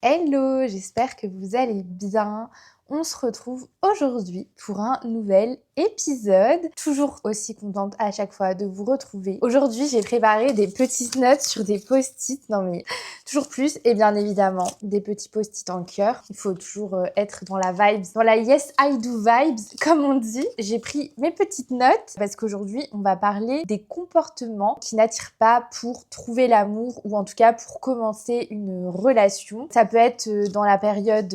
Hello, j'espère que vous allez bien. On se retrouve aujourd'hui pour un nouvel épisode. Toujours aussi contente à chaque fois de vous retrouver. Aujourd'hui, j'ai préparé des petites notes sur des post-it. Non mais toujours plus. Et bien évidemment, des petits post-it en cœur. Il faut toujours être dans la vibes, dans la yes I do vibes, comme on dit. J'ai pris mes petites notes parce qu'aujourd'hui, on va parler des comportements qui n'attirent pas pour trouver l'amour ou en tout cas pour commencer une relation. Ça peut être dans la période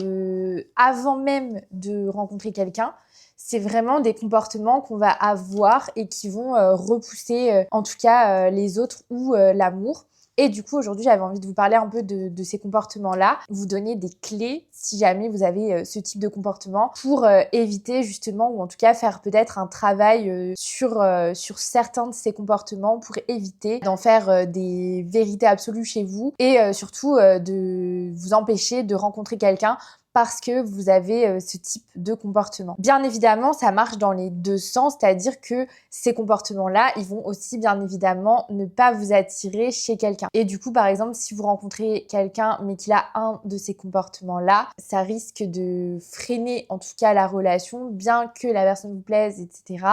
avant même de rencontrer quelqu'un. C'est vraiment des comportements qu'on va avoir et qui vont repousser en tout cas les autres ou l'amour. Et du coup, aujourd'hui, j'avais envie de vous parler un peu de ces comportements-là, vous donner des clés si jamais vous avez ce type de comportement pour éviter justement, ou en tout cas faire peut-être un travail sur certains de ces comportements pour éviter d'en faire des vérités absolues chez vous et surtout de vous empêcher de rencontrer quelqu'un parce que vous avez ce type de comportement. Bien évidemment, ça marche dans les deux sens, c'est-à-dire que ces comportements-là, ils vont aussi bien évidemment ne pas vous attirer chez quelqu'un. Et du coup, par exemple, si vous rencontrez quelqu'un mais qu'il a un de ces comportements-là, ça risque de freiner en tout cas la relation, bien que la personne vous plaise, etc.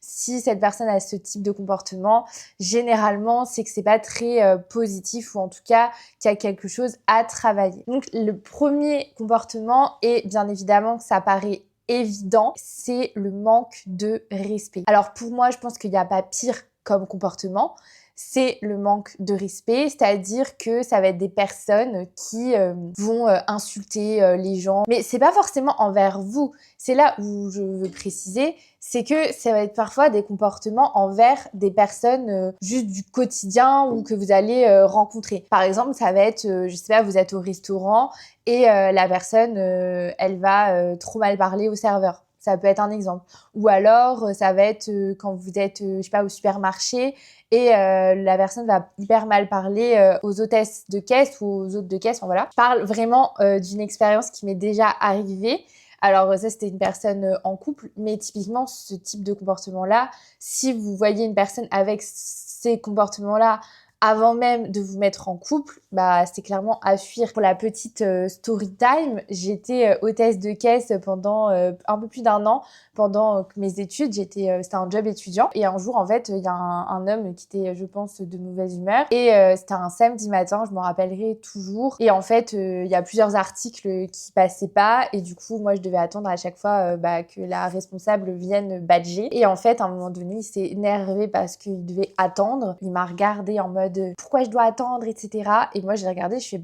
Si cette personne a ce type de comportement, généralement, c'est que c'est pas très positif ou en tout cas qu'il y a quelque chose à travailler. Donc, le premier comportement, et bien évidemment que ça paraît évident, c'est le manque de respect. Alors pour moi, je pense qu'il n'y a pas pire comme comportement, c'est le manque de respect, c'est-à-dire que ça va être des personnes qui vont insulter les gens, mais c'est pas forcément envers vous. C'est là où je veux préciser, c'est que ça va être parfois des comportements envers des personnes juste du quotidien ou que vous allez rencontrer. Par exemple, ça va être, je sais pas, vous êtes au restaurant et la personne, elle va trop mal parler au serveur. Ça peut être un exemple. Ou alors, ça va être quand vous êtes, je sais pas, au supermarché et la personne va hyper mal parler aux hôtesses de caisse ou aux hôtes de caisse. Enfin voilà. Je parle vraiment d'une expérience qui m'est déjà arrivée. Alors ça, c'était une personne en couple, mais typiquement, ce type de comportement-là, si vous voyez une personne avec ces comportements-là avant même de vous mettre en couple, bah c'est clairement à fuir. Pour la petite story time, j'étais hôtesse de caisse pendant un peu plus d'un an, pendant mes études. C'était un job étudiant. Et un jour, en fait, il y a un homme qui était, je pense, de mauvaise humeur. Et c'était un samedi matin, je m'en rappellerai toujours. Et en fait, il y a plusieurs articles qui passaient pas. Et du coup, moi, je devais attendre à chaque fois que la responsable vienne badger. Et en fait, à un moment donné, il s'est énervé parce qu'il devait attendre. Il m'a regardé en mode pourquoi je dois attendre, etc. Et moi, j'ai regardé, je fais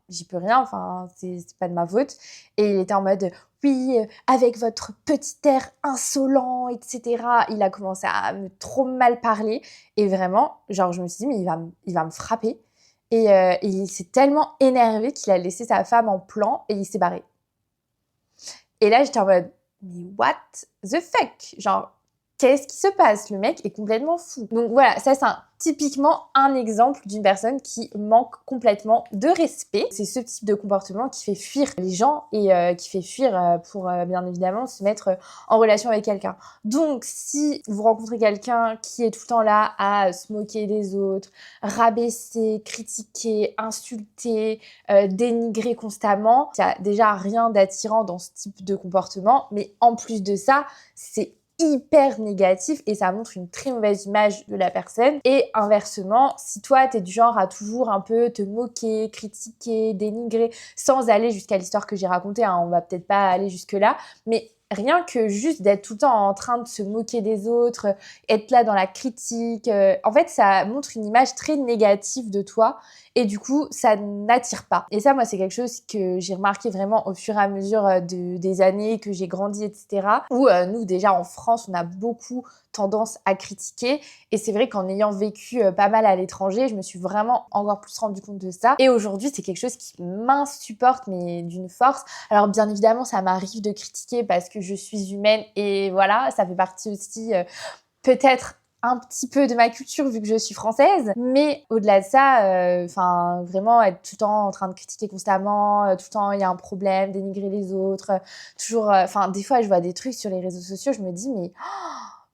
j'y peux rien, enfin, c'est pas de ma faute. Et il était en mode oui, avec votre petit air insolent, etc. Il a commencé à me trop mal parler. Et vraiment, genre, je me suis dit, mais il va me frapper. Et il s'est tellement énervé qu'il a laissé sa femme en plan et il s'est barré. Et là, j'étais en mode, mais what the fuck? Genre, qu'est-ce qui se passe? Le mec est complètement fou. Donc voilà, ça c'est typiquement un exemple d'une personne qui manque complètement de respect. C'est ce type de comportement qui fait fuir les gens et qui fait fuir pour bien évidemment se mettre en relation avec quelqu'un. Donc si vous rencontrez quelqu'un qui est tout le temps là à se moquer des autres, rabaisser, critiquer, insulter, dénigrer constamment, il n'y a déjà rien d'attirant dans ce type de comportement, mais en plus de ça, c'est hyper négatif et ça montre une très mauvaise image de la personne. Et inversement, si toi t'es du genre à toujours un peu te moquer, critiquer, dénigrer, sans aller jusqu'à l'histoire que j'ai racontée, on va peut-être pas aller jusque là, mais rien que juste d'être tout le temps en train de se moquer des autres, être là dans la critique, en fait ça montre une image très négative de toi et du coup ça n'attire pas. Et ça, moi, c'est quelque chose que j'ai remarqué vraiment au fur et à mesure des années que j'ai grandi, etc. Où nous, déjà en France, on a beaucoup tendance à critiquer et c'est vrai qu'en ayant vécu pas mal à l'étranger, je me suis vraiment encore plus rendu compte de ça. Et aujourd'hui, c'est quelque chose qui m'insupporte mais d'une force. Alors bien évidemment, ça m'arrive de critiquer parce que je suis humaine et voilà, ça fait partie aussi peut-être un petit peu de ma culture vu que je suis française, mais au-delà de ça, vraiment être tout le temps en train de critiquer constamment, tout le temps il y a un problème, dénigrer les autres, toujours, des fois je vois des trucs sur les réseaux sociaux, je me dis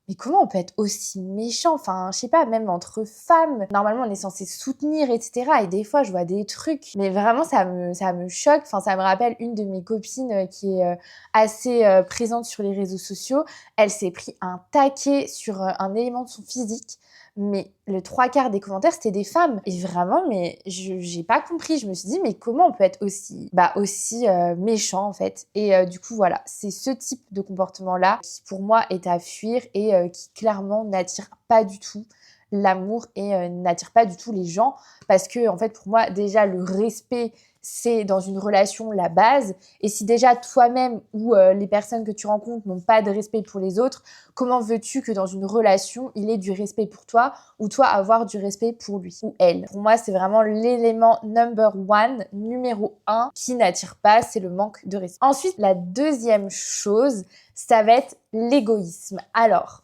mais comment on peut être aussi méchant? Enfin, je sais pas, même entre femmes, normalement on est censé soutenir, etc. Et des fois, je vois des trucs, mais vraiment ça me choque. Enfin, ça me rappelle une de mes copines qui est assez présente sur les réseaux sociaux. Elle s'est pris un taquet sur un élément de son physique. Mais le 3/4 des commentaires, c'était des femmes. Et vraiment, mais j'ai pas compris. Je me suis dit, mais comment on peut être aussi méchant, en fait. Et du coup, voilà, c'est ce type de comportement-là qui, pour moi, est à fuir et qui, clairement, n'attire pas du tout l'amour et n'attire pas du tout les gens. Parce que, en fait, pour moi, déjà, le respect, c'est dans une relation la base. Et si déjà toi-même ou les personnes que tu rencontres n'ont pas de respect pour les autres, comment veux-tu que dans une relation, il ait du respect pour toi ou toi avoir du respect pour lui ou elle? Pour moi, c'est vraiment l'élément numéro 1 qui n'attire pas, c'est le manque de respect. Ensuite, la deuxième chose, ça va être l'égoïsme. Alors,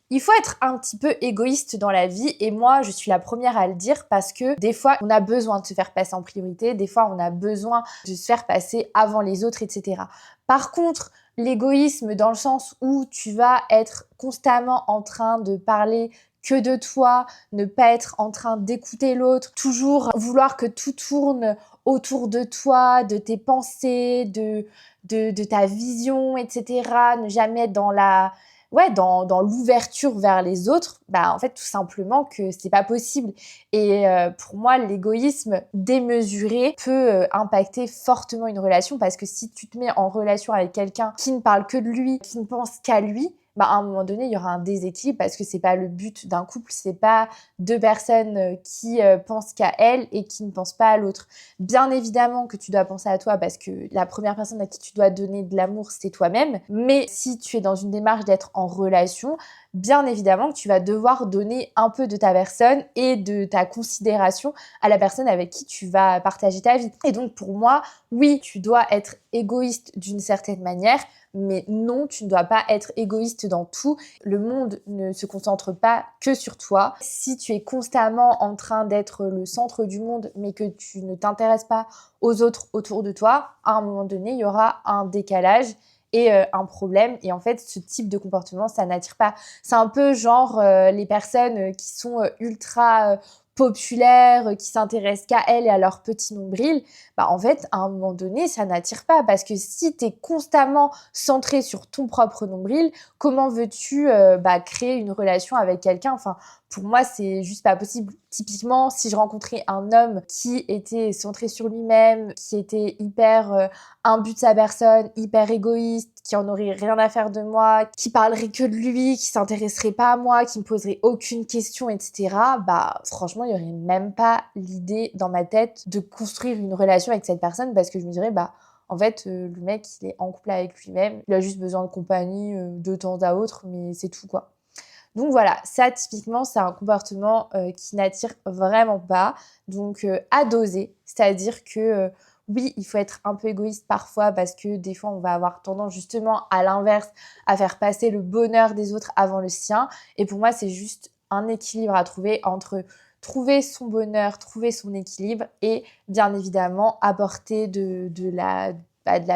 il faut être un petit peu égoïste dans la vie et moi, je suis la première à le dire parce que des fois, on a besoin de se faire passer en priorité, des fois, on a besoin de se faire passer avant les autres, etc. Par contre, l'égoïsme dans le sens où tu vas être constamment en train de parler que de toi, ne pas être en train d'écouter l'autre, toujours vouloir que tout tourne autour de toi, de tes pensées, de ta vision, etc. Ne jamais être dans l'ouverture vers les autres, en fait, tout simplement que c'est pas possible. Et pour moi, l'égoïsme démesuré peut impacter fortement une relation parce que si tu te mets en relation avec quelqu'un qui ne parle que de lui, qui ne pense qu'à lui, à un moment donné, il y aura un déséquilibre parce que c'est pas le but d'un couple, c'est pas deux personnes qui pensent qu'à elles et qui ne pensent pas à l'autre. Bien évidemment que tu dois penser à toi parce que la première personne à qui tu dois donner de l'amour, c'est toi-même. Mais si tu es dans une démarche d'être en relation, bien évidemment que tu vas devoir donner un peu de ta personne et de ta considération à la personne avec qui tu vas partager ta vie. Et donc pour moi, oui, tu dois être égoïste d'une certaine manière, mais non, tu ne dois pas être égoïste dans tout. Le monde ne se concentre pas que sur toi. Si tu es constamment en train d'être le centre du monde, mais que tu ne t'intéresses pas aux autres autour de toi, à un moment donné, il y aura un décalage et un problème. Et en fait, ce type de comportement, ça n'attire pas. C'est un peu genre les personnes qui sont ultra populaires, qui s'intéressent qu'à elles et à leur petit nombril. En fait, à un moment donné, ça n'attire pas. Parce que si tu es constamment centré sur ton propre nombril, comment veux-tu créer une relation avec quelqu'un? Enfin, pour moi, c'est juste pas possible. Typiquement, si je rencontrais un homme qui était centré sur lui-même, qui était hyper imbu de sa personne, hyper égoïste, qui en aurait rien à faire de moi, qui parlerait que de lui, qui s'intéresserait pas à moi, qui me poserait aucune question, etc. Franchement, il y aurait même pas l'idée dans ma tête de construire une relation avec cette personne parce que je me dirais, en fait, le mec, il est en couple avec lui-même, il a juste besoin de compagnie de temps à autre, mais c'est tout, quoi. Donc voilà, ça typiquement, c'est un comportement qui n'attire vraiment pas. Donc à doser, c'est-à-dire que oui, il faut être un peu égoïste parfois parce que des fois, on va avoir tendance justement à l'inverse, à faire passer le bonheur des autres avant le sien. Et pour moi, c'est juste un équilibre à trouver entre trouver son bonheur, trouver son équilibre et bien évidemment apporter de la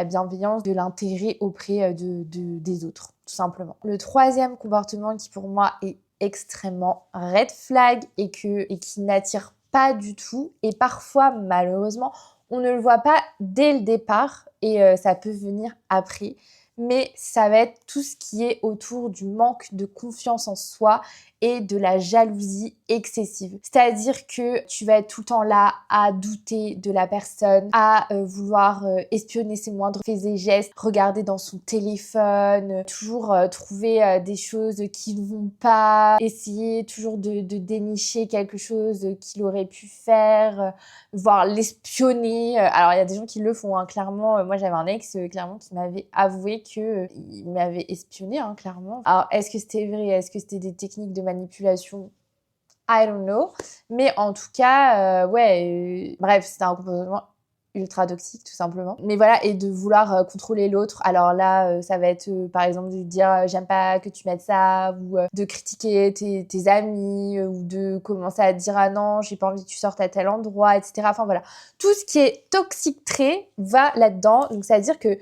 bienveillance, de l'intérêt auprès des autres, tout simplement. Le troisième comportement qui pour moi est extrêmement red flag et qui n'attire pas du tout et parfois malheureusement on ne le voit pas dès le départ et ça peut venir après, mais ça va être tout ce qui est autour du manque de confiance en soi et de la jalousie excessive. C'est-à-dire que tu vas être tout le temps là à douter de la personne, à vouloir espionner ses moindres faits et gestes, regarder dans son téléphone, toujours trouver des choses qui ne vont pas, essayer toujours de dénicher quelque chose qu'il aurait pu faire, voire l'espionner. Alors il y a des gens qui le font, hein, clairement. Moi j'avais un ex clairement qui m'avait avoué qu'il m'avait espionné, hein, clairement. Alors est-ce que c'était vrai? Est-ce que c'était des techniques de manipulation? I don't know. Mais en tout cas, bref, c'était un comportement ultra toxique tout simplement. Mais voilà, et de vouloir contrôler l'autre. Alors là, ça va être par exemple de dire j'aime pas que tu mettes ça, ou de critiquer tes amis, ou de commencer à dire ah non, j'ai pas envie que tu sortes à tel endroit, etc. Enfin voilà, tout ce qui est toxic trait va là-dedans. Donc ça veut dire que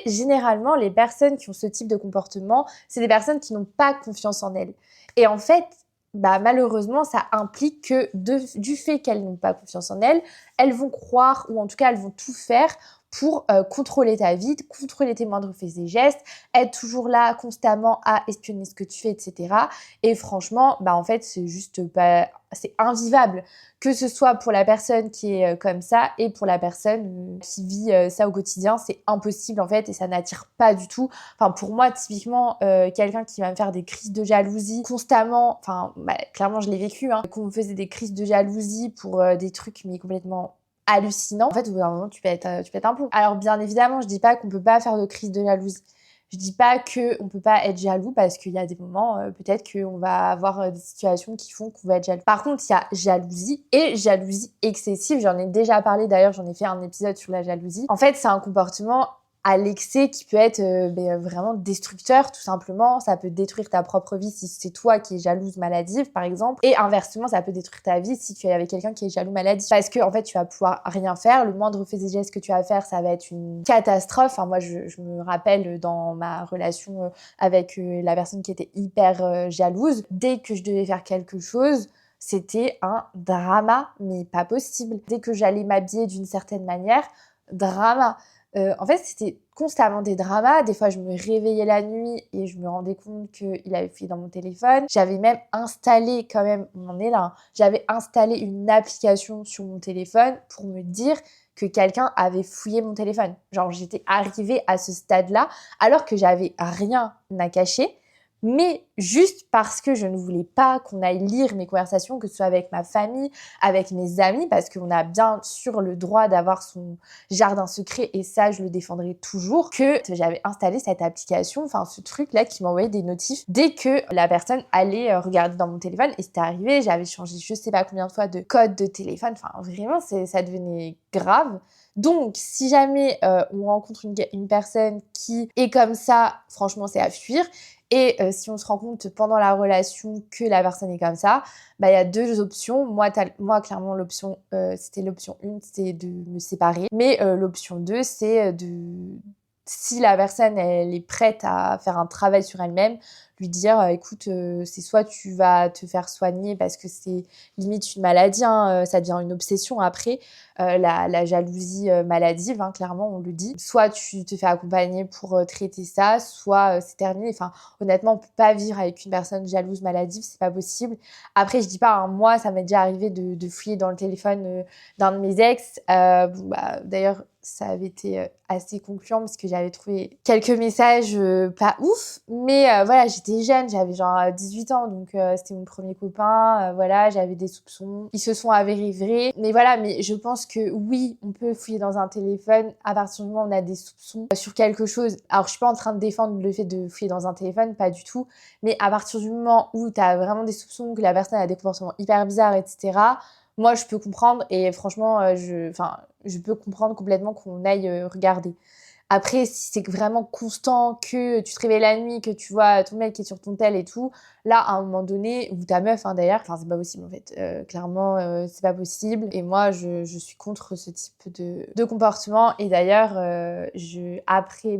généralement, les personnes qui ont ce type de comportement, c'est des personnes qui n'ont pas confiance en elles. Et en fait, malheureusement, ça implique que du fait qu'elles n'ont pas confiance en elles, elles vont croire, ou en tout cas, elles vont tout faire pour contrôler ta vie, contrôler tes moindres faits et gestes, être toujours là constamment à espionner ce que tu fais, etc. Et franchement, en fait, c'est juste pas... C'est invivable, que ce soit pour la personne qui est comme ça et pour la personne qui vit ça au quotidien. C'est impossible en fait, et ça n'attire pas du tout. Enfin, pour moi, typiquement, quelqu'un qui va me faire des crises de jalousie constamment, clairement, je l'ai vécu, qu'on me faisait des crises de jalousie pour des trucs mais complètement hallucinants. En fait, au bout d'un moment, tu pètes un plomb. Alors, bien évidemment, je dis pas qu'on peut pas faire de crise de jalousie. Je dis pas qu'on peut pas être jaloux, parce qu'il y a des moments, peut-être qu'on va avoir des situations qui font qu'on va être jaloux. Par contre, il y a jalousie et jalousie excessive. J'en ai déjà parlé, d'ailleurs, j'en ai fait un épisode sur la jalousie. En fait, c'est un comportement à l'excès qui peut être vraiment destructeur, tout simplement. Ça peut détruire ta propre vie si c'est toi qui es jalouse maladive, par exemple. Et inversement, ça peut détruire ta vie si tu es avec quelqu'un qui est jaloux maladif. Parce que, en fait, tu vas pouvoir rien faire. Le moindre fait et geste que tu vas faire, ça va être une catastrophe. Enfin, moi, je me rappelle dans ma relation avec la personne qui était hyper jalouse, dès que je devais faire quelque chose, c'était un drama, mais pas possible. Dès que j'allais m'habiller d'une certaine manière, drama. En fait, c'était constamment des dramas. Des fois, je me réveillais la nuit et je me rendais compte qu'il avait fouillé dans mon téléphone. J'avais même installé, quand même, on en est là, j'avais installé une application sur mon téléphone pour me dire que quelqu'un avait fouillé mon téléphone. Genre, j'étais arrivée à ce stade-là, alors que j'avais rien à cacher. Mais juste parce que je ne voulais pas qu'on aille lire mes conversations, que ce soit avec ma famille, avec mes amis, parce qu'on a bien sûr le droit d'avoir son jardin secret, et ça, je le défendrai toujours, que j'avais installé cette application, enfin ce truc-là qui m'envoyait des notifs dès que la personne allait regarder dans mon téléphone. Et c'était arrivé, j'avais changé je sais pas combien de fois de code de téléphone, enfin vraiment, ça devenait grave. Donc, si jamais on rencontre une personne qui est comme ça, franchement, c'est à fuir. Et si on se rend compte pendant la relation que la personne est comme ça, il y a deux options. Moi, clairement, l'option, c'était l'option 1, c'était de me séparer. Mais l'option 2, c'est si la personne, elle est prête à faire un travail sur elle-même, lui dire écoute, c'est soit tu vas te faire soigner parce que c'est limite une maladie, ça devient une obsession après, la jalousie maladive, clairement on le dit, soit tu te fais accompagner pour traiter ça, soit c'est terminé. Enfin, honnêtement, on peut pas vivre avec une personne jalouse maladive, c'est pas possible. Après, je dis pas, moi ça m'est déjà arrivé de fouiller dans le téléphone d'un de mes ex. D'ailleurs, ça avait été assez concluant parce que j'avais trouvé quelques messages pas ouf, mais voilà, j'étais jeune, j'avais genre 18 ans, donc c'était mon premier copain, voilà, j'avais des soupçons, ils se sont avérés vrais, mais voilà. Mais je pense que oui, on peut fouiller dans un téléphone à partir du moment où on a des soupçons sur quelque chose. Alors, je suis pas en train de défendre le fait de fouiller dans un téléphone, pas du tout, mais à partir du moment où t'as vraiment des soupçons, que la personne a des comportements hyper bizarres, etc., moi, je peux comprendre, et franchement, je peux comprendre complètement qu'on aille regarder. Après, si c'est vraiment constant, que tu te réveilles la nuit, que tu vois ton mec qui est sur ton tel et tout, là, à un moment donné, ou ta meuf d'ailleurs, c'est pas possible en fait. Clairement, c'est pas possible. Et moi, je suis contre ce type de comportement. Et d'ailleurs, après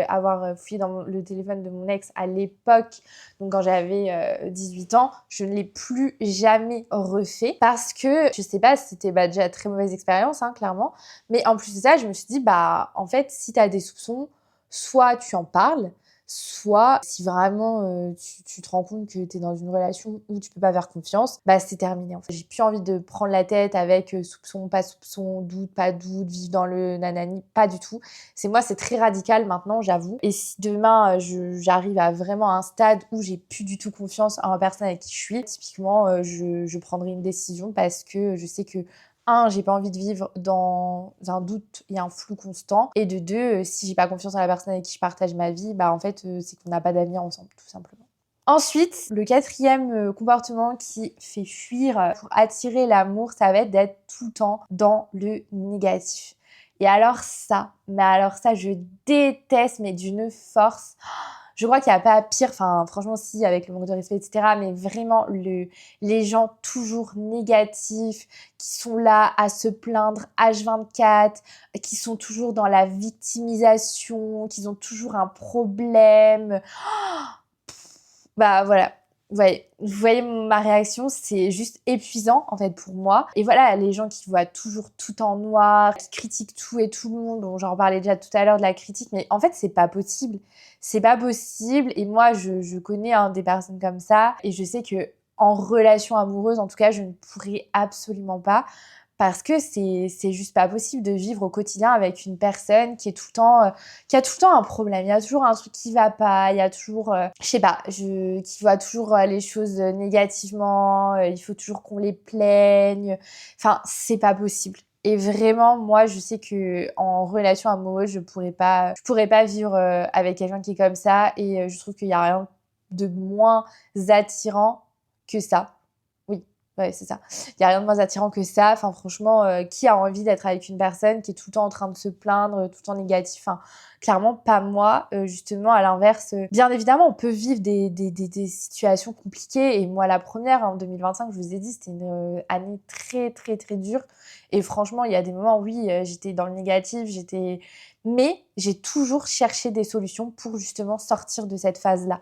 avoir fouillé dans le téléphone de mon ex à l'époque, donc quand j'avais 18 ans, je ne l'ai plus jamais refait, parce que je sais pas si c'était déjà très mauvaise expérience, clairement. Mais en plus de ça, je me suis dit, en fait, si tu as des soupçons, soit tu en parles, soit si vraiment tu te rends compte que tu es dans une relation où tu peux pas faire confiance, c'est terminé. En fait, j'ai plus envie de prendre la tête avec soupçon, pas soupçon, doute, pas doute, vivre dans le nanani, pas du tout. C'est très radical maintenant, j'avoue. Et si demain j'arrive à vraiment un stade où j'ai plus du tout confiance en la personne avec qui je suis, typiquement je prendrai une décision, parce que je sais que j'ai pas envie de vivre dans un doute et un flou constant. Et de deux, si j'ai pas confiance en la personne avec qui je partage ma vie, en fait, c'est qu'on n'a pas d'avenir ensemble, tout simplement. Ensuite, le quatrième comportement qui fait fuir pour attirer l'amour, ça va être d'être tout le temps dans le négatif. Et alors ça, je déteste, mais d'une force. Je crois qu'il n'y a pas pire, enfin franchement si, avec le manque de respect, etc. Mais vraiment, les gens toujours négatifs, qui sont là à se plaindre H24, qui sont toujours dans la victimisation, qui ont toujours un problème. Bah voilà. Ouais, vous voyez ma réaction, c'est juste épuisant en fait pour moi. Et voilà, les gens qui voient toujours tout en noir, qui critiquent tout et tout le monde, bon, j'en parlais déjà tout à l'heure de la critique, mais en fait c'est pas possible. C'est pas possible et moi je connais des personnes comme ça et je sais que en relation amoureuse, en tout cas, je ne pourrais absolument pas. Parce que c'est juste pas possible de vivre au quotidien avec une personne qui est tout le temps qui a tout le temps un problème, il y a toujours un truc qui va pas, il y a toujours je sais pas, qui voit toujours les choses négativement, il faut toujours qu'on les plaigne. Enfin, c'est pas possible. Et vraiment, moi, je sais que en relation amoureuse, je pourrais pas vivre avec quelqu'un qui est comme ça et je trouve qu'il y a rien de moins attirant que ça. Oui, ouais, c'est ça. Il y a rien de moins attirant que ça. Enfin, franchement, qui a envie d'être avec une personne qui est tout le temps en train de se plaindre, tout le temps négatif? Enfin, clairement, pas moi. Justement, à l'inverse, bien évidemment, on peut vivre des situations compliquées. Et moi, la première, en 2025, je vous ai dit, c'était une année très, très, très dure. Et franchement, il y a des moments, oui, j'étais dans le négatif, mais j'ai toujours cherché des solutions pour justement sortir de cette phase-là.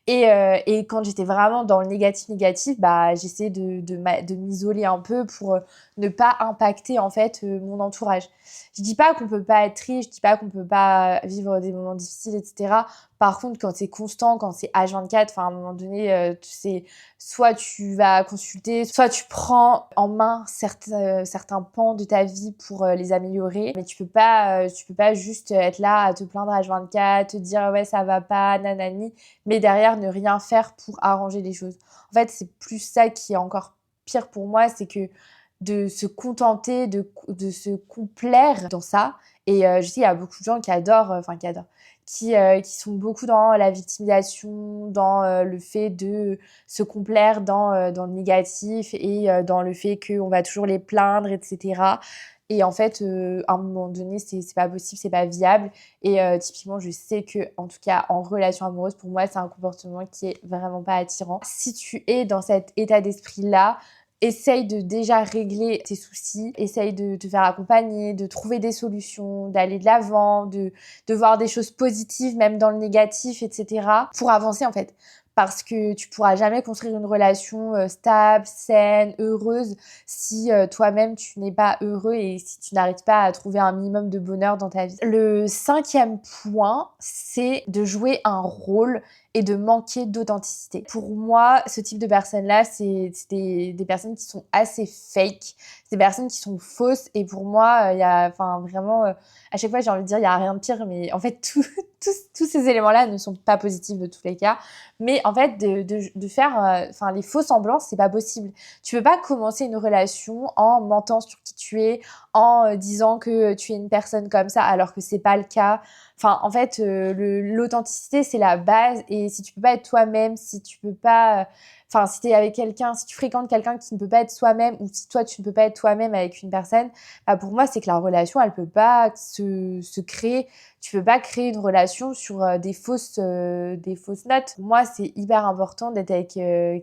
Et quand j'étais vraiment dans le négatif, bah, j'essayais de m'isoler un peu pour ne pas impacter en fait mon entourage. Je dis pas qu'on peut pas être triste, je dis pas qu'on peut pas vivre des moments difficiles, etc. Par contre, quand c'est constant, quand c'est H24, enfin à un moment donné, tu sais, soit tu vas consulter, soit tu prends en main certains pans de ta vie pour les améliorer. Mais tu peux pas juste être là à te plaindre H24, te dire ouais ça va pas, nanani, mais derrière ne rien faire pour arranger les choses. En fait, c'est plus ça qui est encore pire pour moi, c'est que de se contenter, de se complaire dans ça. Et je sais, il y a beaucoup de gens qui sont beaucoup dans la victimisation, dans le fait de se complaire dans le négatif et dans le fait qu'on va toujours les plaindre, etc. Et en fait, à un moment donné, c'est pas possible, c'est pas viable. Et typiquement, je sais que, en tout cas, en relation amoureuse, pour moi, c'est un comportement qui est vraiment pas attirant. Si tu es dans cet état d'esprit-là, essaye de déjà régler tes soucis, essaye de te faire accompagner, de trouver des solutions, d'aller de l'avant, de voir des choses positives, même dans le négatif, etc. pour avancer, en fait. Parce que tu pourras jamais construire une relation stable, saine, heureuse si toi-même tu n'es pas heureux et si tu n'arrives pas à trouver un minimum de bonheur dans ta vie. Le 5e point, c'est de jouer un rôle et de manquer d'authenticité. Pour moi, ce type de personnes-là, c'est des personnes qui sont assez fake, c'est des personnes qui sont fausses et pour moi, il y a enfin vraiment à chaque fois j'ai envie de dire il y a rien de pire mais en fait tous ces éléments-là ne sont pas positifs de tous les cas. Mais en fait de faire les faux semblants, c'est pas possible. Tu peux pas commencer une relation en mentant sur qui tu es, en disant que tu es une personne comme ça alors que c'est pas le cas. Enfin, en fait, l'authenticité, c'est la base. Et si tu peux pas être toi-même, si tu peux pas... si t'es avec quelqu'un, si tu fréquentes quelqu'un qui ne peut pas être soi-même, ou si toi, tu ne peux pas être toi-même avec une personne, bah pour moi, c'est que la relation, elle peut pas se créer. Tu peux pas créer une relation sur des fausses notes. Pour moi, c'est hyper important d'être avec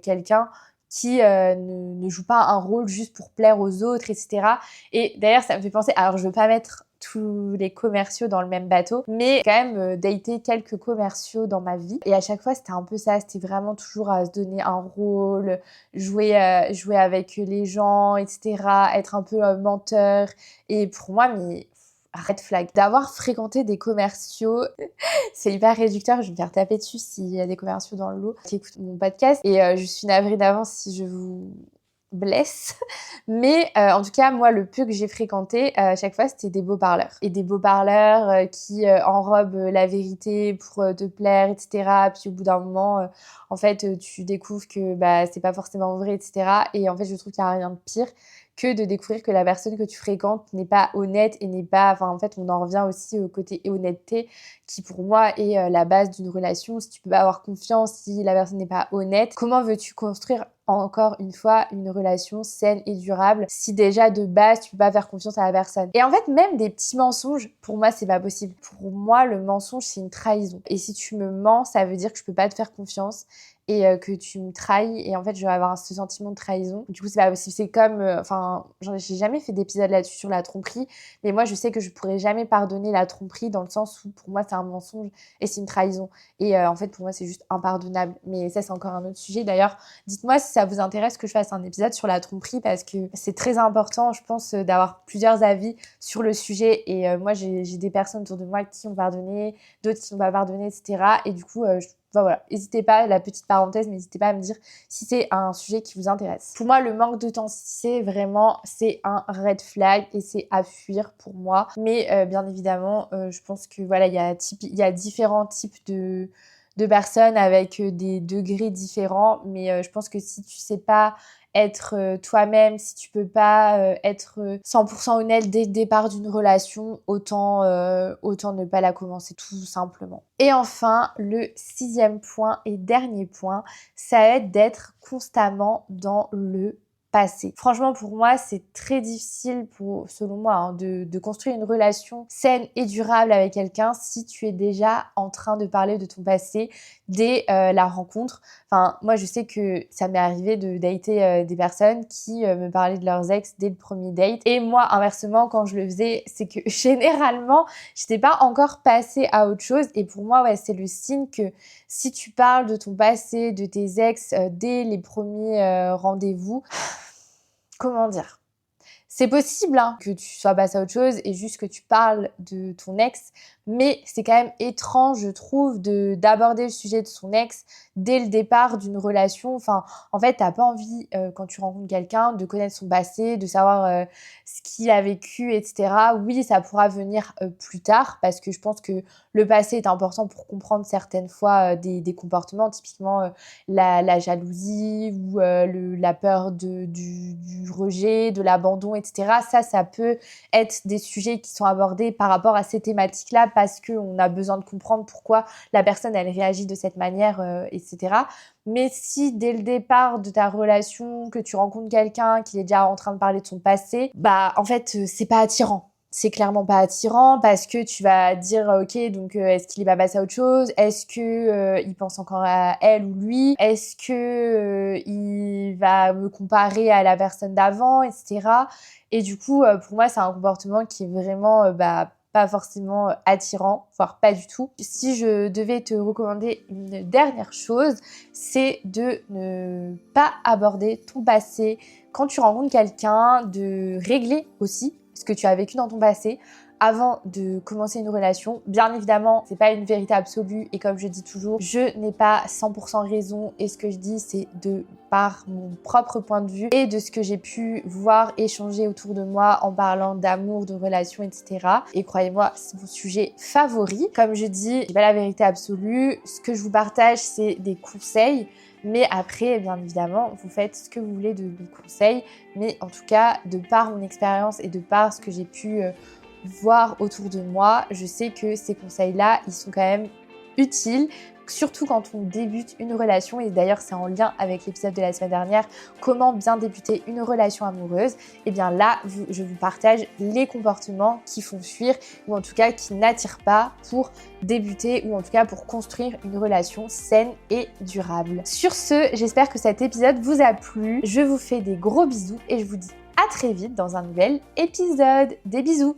quelqu'un qui ne joue pas un rôle juste pour plaire aux autres, etc. Et d'ailleurs, ça me fait penser... Alors, je veux pas mettre tous les commerciaux dans le même bateau, mais quand même daté quelques commerciaux dans ma vie et à chaque fois c'était un peu ça, c'était vraiment toujours à se donner un rôle, jouer avec les gens, etc., être un peu menteur. Et pour moi, mais red flag d'avoir fréquenté des commerciaux. C'est hyper réducteur, je vais me faire taper dessus s'il y a des commerciaux dans le lot qui écoutent mon podcast et je suis navrée d'avance si je vous blesse. Mais en tout cas, moi, le peu que j'ai fréquenté, à chaque fois, c'était des beaux parleurs. Et des beaux parleurs qui enrobent la vérité pour te plaire, etc. Puis au bout d'un moment, en fait, tu découvres que bah c'est pas forcément vrai, etc. Et en fait, je trouve qu'il y a rien de pire que de découvrir que la personne que tu fréquentes n'est pas honnête et n'est pas... Enfin, en fait, on en revient aussi au côté honnêteté qui, pour moi, est la base d'une relation. Si tu peux pas avoir confiance, si la personne n'est pas honnête, comment veux-tu construire encore une fois une relation saine et durable si déjà de base tu peux pas faire confiance à la personne? Et en fait, même des petits mensonges, pour moi c'est pas possible. Pour moi, le mensonge c'est une trahison, et si tu me mens, ça veut dire que je peux pas te faire confiance et que tu me trahis, et en fait je vais avoir ce sentiment de trahison. Du coup c'est pas possible. C'est comme j'ai jamais fait d'épisode là-dessus sur la tromperie, mais moi je sais que je pourrais jamais pardonner la tromperie, dans le sens où pour moi c'est un mensonge et c'est une trahison, et en fait pour moi c'est juste impardonnable. Mais ça c'est encore un autre sujet. D'ailleurs, dites-moi si ça vous intéresse que je fasse un épisode sur la tromperie, parce que c'est très important, je pense, d'avoir plusieurs avis sur le sujet. Et moi j'ai des personnes autour de moi qui ont pardonné, d'autres qui n'ont pas pardonné, etc. Et du coup voilà, n'hésitez pas, la petite parenthèse, n'hésitez pas à me dire si c'est un sujet qui vous intéresse. Pour moi, le manque d'authenticité, vraiment, c'est un red flag et c'est à fuir pour moi. Mais bien évidemment, je pense que voilà, il y a différents types de personnes avec des degrés différents. Mais je pense que si tu sais pas être toi-même, si tu peux pas être 100% honnête dès le départ d'une relation, autant ne pas la commencer, tout simplement. Et enfin, le 6e point et dernier point, ça va être d'être constamment dans le passé. Franchement, pour moi, c'est très difficile, selon moi, de construire une relation saine et durable avec quelqu'un si tu es déjà en train de parler de ton passé dès la rencontre. Enfin, moi, je sais que ça m'est arrivé de dater des personnes qui me parlaient de leurs ex dès le premier date. Et moi, inversement, quand je le faisais, c'est que généralement, j'étais pas encore passée à autre chose. Et pour moi, ouais, c'est le signe que si tu parles de ton passé, de tes ex dès les premiers rendez-vous, comment dire? C'est possible que tu sois passé à autre chose et juste que tu parles de ton ex, mais c'est quand même étrange, je trouve, d'aborder le sujet de son ex dès le départ d'une relation. Enfin, en fait, t'as pas envie, quand tu rencontres quelqu'un, de connaître son passé, de savoir ce qu'il a vécu, etc. Oui, ça pourra venir plus tard, parce que je pense que le passé est important pour comprendre certaines fois des comportements, typiquement la jalousie ou la peur du rejet, de l'abandon, etc. Ça peut être des sujets qui sont abordés par rapport à ces thématiques-là, parce qu'on a besoin de comprendre pourquoi la personne elle réagit de cette manière, etc. Mais si dès le départ de ta relation, que tu rencontres quelqu'un qui est déjà en train de parler de son passé, en fait c'est pas attirant. C'est clairement pas attirant, parce que tu vas dire ok, donc est-ce qu'il est pas passé à autre chose? Est-ce que il pense encore à elle ou lui? Est-ce que il va me comparer à la personne d'avant, etc. Et du coup pour moi c'est un comportement qui est vraiment pas forcément attirant, voire pas du tout. Si je devais te recommander une dernière chose, c'est de ne pas aborder ton passé quand tu rencontres quelqu'un, de régler aussi ce que tu as vécu dans ton passé avant de commencer une relation. Bien évidemment, c'est pas une vérité absolue, et comme je dis toujours, je n'ai pas 100% raison, et ce que je dis c'est par mon propre point de vue et de ce que j'ai pu voir, échanger autour de moi en parlant d'amour, de relations, etc. Et croyez-moi, c'est mon sujet favori. Comme je dis, j'ai pas la vérité absolue. Ce que je vous partage, c'est des conseils. Mais après, bien évidemment, vous faites ce que vous voulez de mes conseils. Mais en tout cas, de par mon expérience et de par ce que j'ai pu voir autour de moi, je sais que ces conseils-là, ils sont quand même utiles, surtout quand on débute une relation. Et d'ailleurs, c'est en lien avec l'épisode de la semaine dernière, comment bien débuter une relation amoureuse. Et bien là, je vous partage les comportements qui font fuir, ou en tout cas qui n'attirent pas, pour débuter, ou en tout cas pour construire une relation saine et durable. Sur ce, j'espère que cet épisode vous a plu. Je vous fais des gros bisous et je vous dis à très vite dans un nouvel épisode. Des bisous!